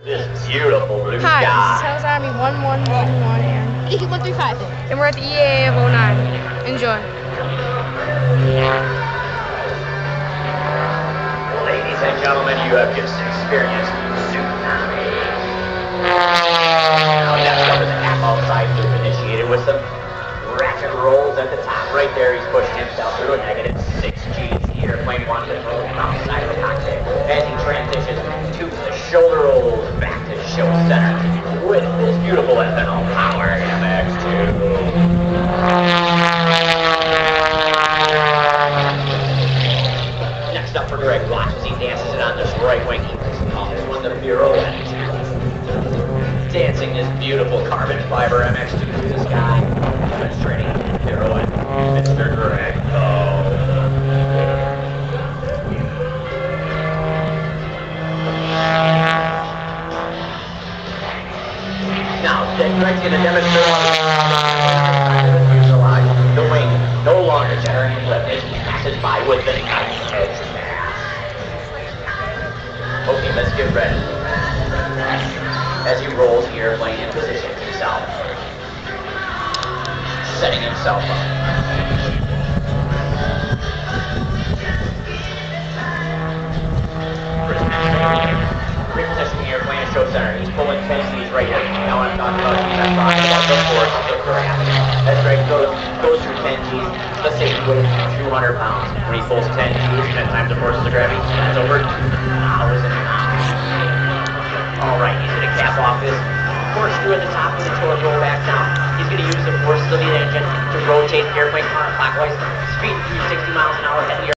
This beautiful blue Hi, sky. this is Hell's Army 1111 and 135. we're at the EAA of 09. Enjoy. Ladies and gentlemen, you have just experienced tsunami. Now next up is a half outside loop initiated with some ratchet rolls at the top. Right there, he's pushing himself through a negative 6 G's. The airplane wants to roll outside of the cockpit as he transitions to the shoulder rolls back to show center with this beautiful ethanol powered MX2. Next up for Greg Watch as he dances it on this right wing. He calls this one the pirouette. Dancing this beautiful carbon fiber MX2 through the sky, demonstrating pirouette. Mr. Greg. Now, Greg's going to demonstrate the fuselage. The wing no longer generating lift as he passes by with the nice edge pass. Okay, let's get ready. As he rolls the airplane and positions himself, setting himself up. Repositioning the airplane to show center. He's pulling 10 G's right here. Now I'm talking about G's. I'm talking about the force of the craft. As Greg goes through 10 G's, let's say he weighs 200 pounds. When he pulls 10 G's, 10 times the force of the gravity, that's over 2,000 pounds. Alright, he's going to cap off this corkscrew at the top of the torque roll back down. He's going to use the forces of the engine to rotate the airplane counterclockwise, speed 60 miles an hour, heading